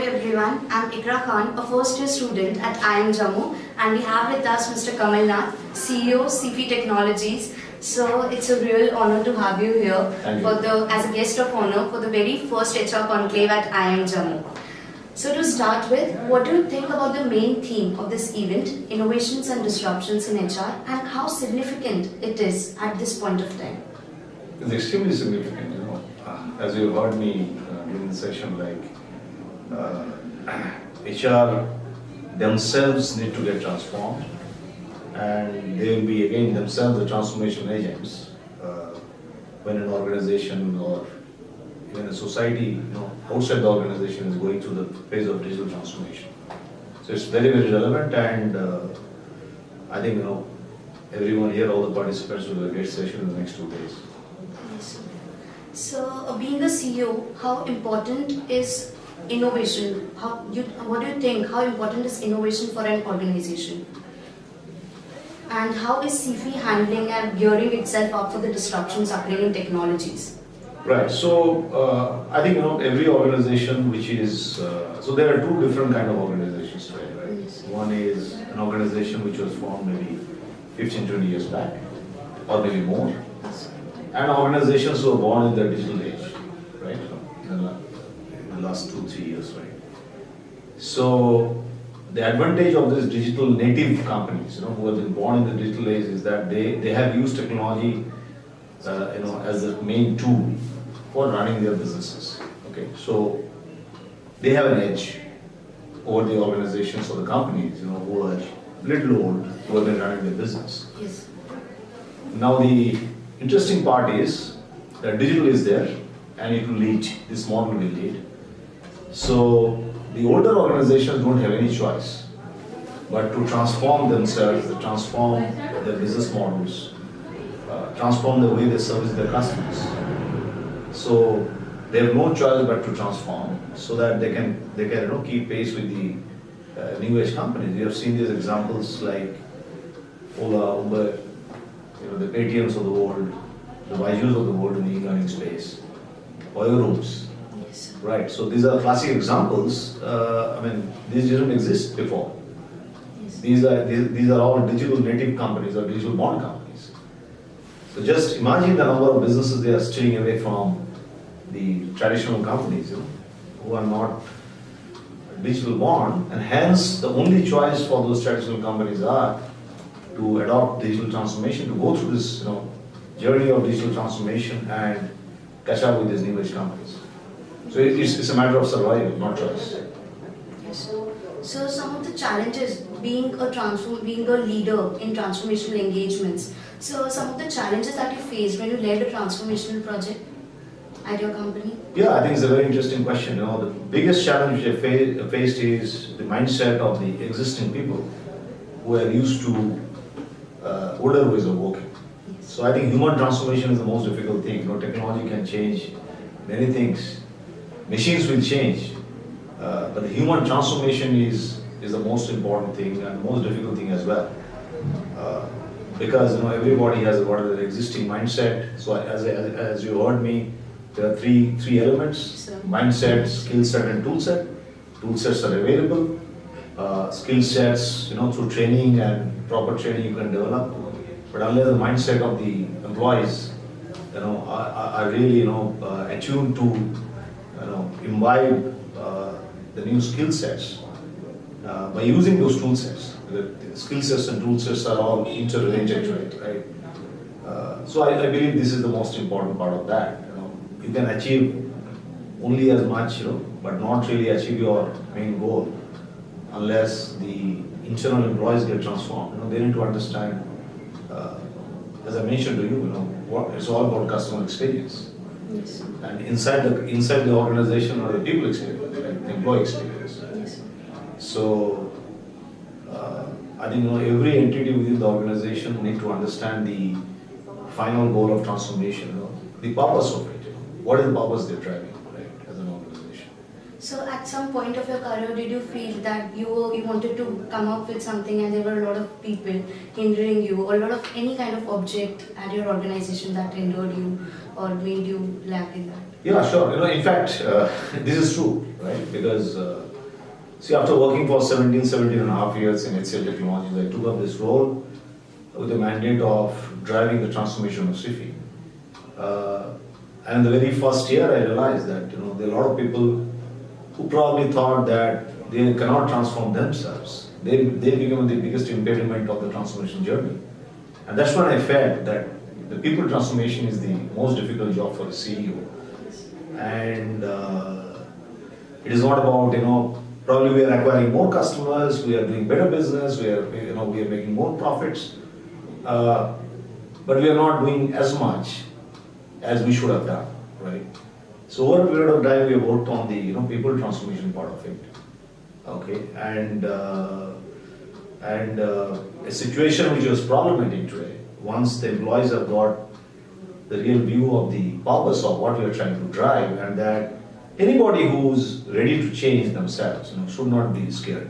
everyone. I'm Ikra Khan, a first year student at IIM Jammu, and we have with us Mr. Kamalnath, CEO, SIFY Technologies. So it's a real honor to have you here as a guest of honor for the very first HR conclave at IIM Jammu. So to start with, what do you think about the main theme of this event, innovations and disruptions in HR, and how significant it is at this point of time? It's extremely significant, as you heard me during the session, HR themselves need to get transformed, and they will be again themselves the transformation agents when an organization or even a society, outside the organization is going through the phase of digital transformation. So it's very, very relevant, and I think everyone here, all the participants will have a great session in the next 2 days. So, being a CEO, how important is innovation? What do you think? How important is innovation for an organization? And how is SIFY handling and gearing itself up for the disruptions occurring in technologies? Right. So, I think every organization which is so there are two different kind of organizations today, right? Yes. One is an organization which was formed maybe 15-20 years back, or maybe more. And organizations who are born in the digital age, right? In the last 2-3 years, right? So the advantage of these digital native companies, who have been born in the digital age, is that they have used technology, as the main tool for running their businesses. Okay, so they have an edge over the organizations or the companies, who are little old, who have been running their business. Yes. Now the interesting part is that digital is there and it will lead, this model will lead. So the older organizations don't have any choice but to transform themselves, to transform their business models, transform the way they service their customers. So they have no choice but to transform so that they can keep pace with the new age companies. We have seen these examples like Ola, Uber, the Paytms of the world, the Byju's of the world in the e-learning space, oil rooms, Yes. right? So these are classic examples. These didn't exist before. Yes. These are all digital native companies or digital born companies. So just imagine the number of businesses they are steering away from the traditional companies, who are not digital born, and hence the only choice for those traditional companies are to adopt digital transformation, to go through this journey of digital transformation and catch up with these new age companies. So it's a matter of survival, not choice. Yes. So some of the challenges being a leader in transformational engagements. So some of the challenges that you faced when you led a transformational project at your company? Yeah, I think it's a very interesting question. The biggest challenge which I faced is the mindset of the existing people who are used to older ways of working. Yes. So I think human transformation is the most difficult thing. Technology can change many things. Machines will change. But the human transformation is the most important thing and the most difficult thing as well. Because everybody has their existing mindset. So as you heard me, there are three elements: Sure. mindset, skill set, and tool set. Tool sets are available. Skill sets, through training and proper training you can develop. But unless the mindset of the employees, are really, attuned to, imbibe the new skill sets by using those tool sets. The skill sets and tool sets are all interrelated, right? So I believe this is the most important part of that. You can achieve only as much, but not really achieve your main goal unless the internal employees get transformed. They need to understand, as I mentioned to you, it's all about customer experience. Yes. And inside the organization are the people experience, right? The employee experience. Yes. So I think every entity within the organization need to understand the final goal of transformation, the purpose of it. What is the purpose they're driving, right, as an organization? So at some point of your career, did you feel that you wanted to come up with something and there were a lot of people hindering you, or a lot of any kind of object at your organization that hindered you or made you lack in that? Yeah, sure. In fact, this is true, right? Because See, after working for 17 and a half years in HCL Technologies, I took up this role with the mandate of driving the transformation of SIFY. And the very first year I realized that there are a lot of people who probably thought that they cannot transform themselves. They become the biggest impediment of the transformation journey. And that's when I felt that the people transformation is the most difficult job for a CEO. And it is not about, probably we are acquiring more customers, we are doing better business, we are making more profits, but we are not doing as much as we should have done, right? So over a period of time, we have worked on the people transformation part of it, okay, and a situation which was problematic today. Once the employees have got the real view of the purpose of what we are trying to drive, and that anybody who's ready to change themselves, should not be scared,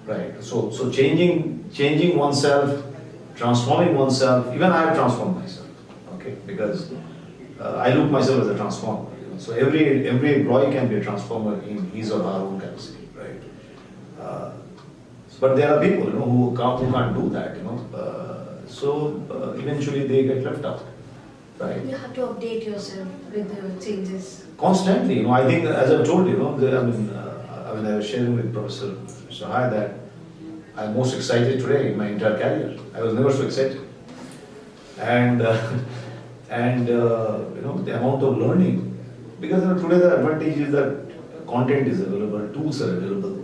right? So changing oneself, transforming oneself. Even I have transformed myself, okay, because I look myself as a transformer. So every employee can be a transformer in his or her own capacity, right? But there are people who can't do that, so eventually they get left out, right? You have to update yourself with the changes. Constantly, I think, as I've told you, I was sharing with Professor Sahai that I'm most excited today in my entire career. I was never so excited, and the amount of learning, because today the advantage is that content is available, tools are available.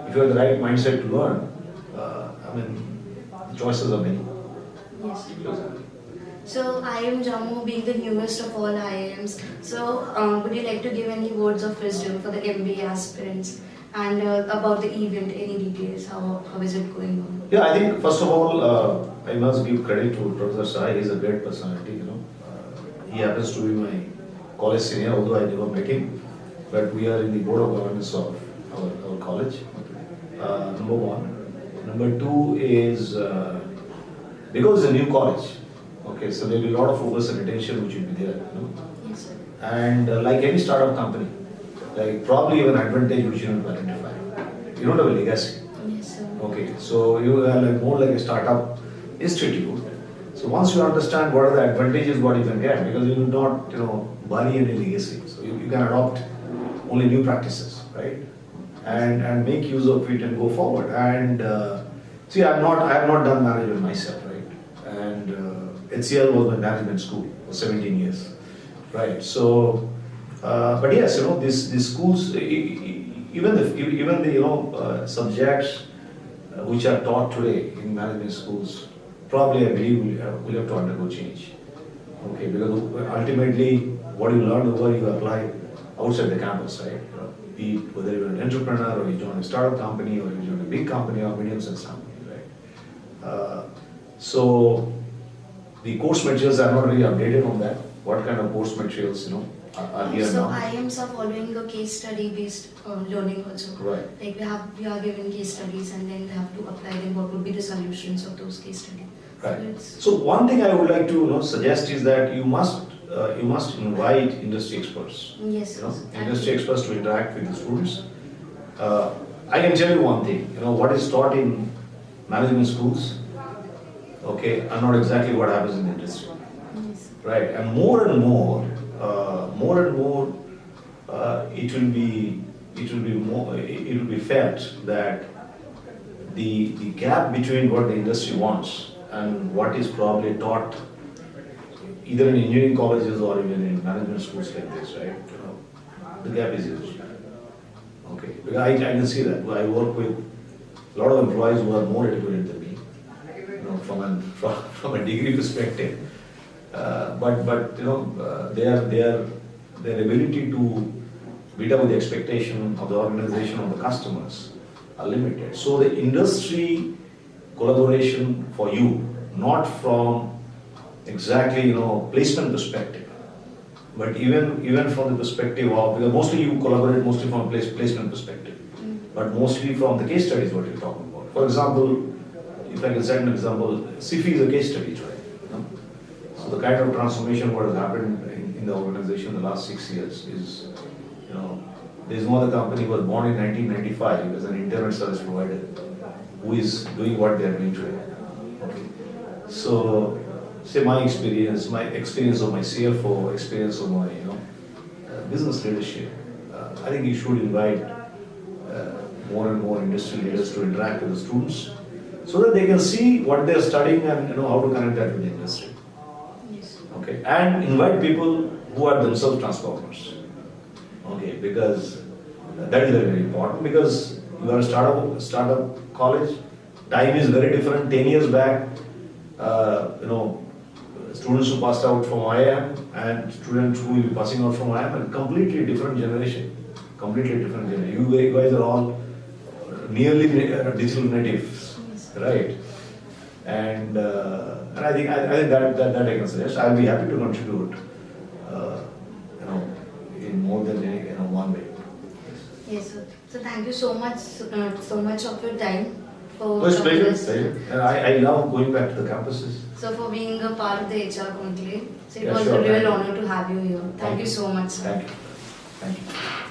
If you have the right mindset to learn, the choices are many. Yes. So IIM Jammu being the newest of all IIMs, so would you like to give any words of wisdom for the MBA aspirants and about the event, any details, how is it going on? Yeah, I think first of all, I must give credit to Professor Sai. He's a great personality, He happens to be my college senior, although I never met him, but we are in the board of governance of our college, number one. Number two is, because it's a new college, okay, so there will be a lot of focus and attention which will be there, Yes, sir. And like any startup company, like probably you have an advantage which you need to identify. You don't have a legacy. Yes, sir. Okay, so you are more like a startup institute. So once you understand what are the advantages, what you can get, because you will not, bury any legacy. So you can adopt only new practices, right? And make use of it and go forward. And see, I have not done management myself, right? And HCL was my management school for 17 years, right? So, but yes, these schools, even the subjects which are taught today in management schools, probably I believe will have to undergo change. Okay, because ultimately what you learn over you apply outside the campus, right? Be it whether you're an entrepreneur or you join a startup company or you join a big company or medium-sized company, right? So the course materials are not really updated on that. What kind of course materials, are here So now? IIMs are following a case study based learning also. Right. Like we are given case studies and then they have to apply them what would be the solutions of those case studies. Right. So one thing I would like to suggest is that you must invite industry experts. Yes. Industry experts to interact with the students. I can tell you one thing. What is taught in management schools, okay, are not exactly what happens in the industry. Yes. Right. And more and more, it will be felt that the gap between what the industry wants and what is probably taught either in engineering colleges or even in management schools like this, right? The gap is huge. Okay, because I can see that. I work with a lot of employees who are more educated than me, from a degree perspective. But their ability to meet up with the expectation of the organization of the customers are limited. So the industry collaboration for you, not from exactly placement perspective, but even from the perspective of, because mostly you collaborate mostly from placement perspective, but mostly from the case studies what you're talking about. For example, if I can set an example, SIFY is a case study, right? So the kind of transformation what has happened in the organization in the last 6 years is There is no other company who was born in 1995 as an internet service provider who is doing what they are doing today. Okay. So, say my experience of my CFO, experience of my business leadership. I think you should invite more and more industry leaders to interact with the students so that they can see what they are studying and how to connect that with the industry. Yes. Okay, and invite people who are themselves transformers. Okay, because that is very, very important because you are a startup college. Time is very different. 10 years back, students who passed out from IIM and students who will be passing out from IIM are completely different generation. Completely different generation. You guys are all nearly digital natives, right? And I think that I can suggest. I'll be happy to contribute. In more than one way. Yes, sir. So thank you so much of your time for It was coming pleasure. this. And I love going back to the campuses. So for being a part of the HR conclave. So it Yeah, was sure. a real honor to have you here. Thank you so much, sir. Thank you. Thank you.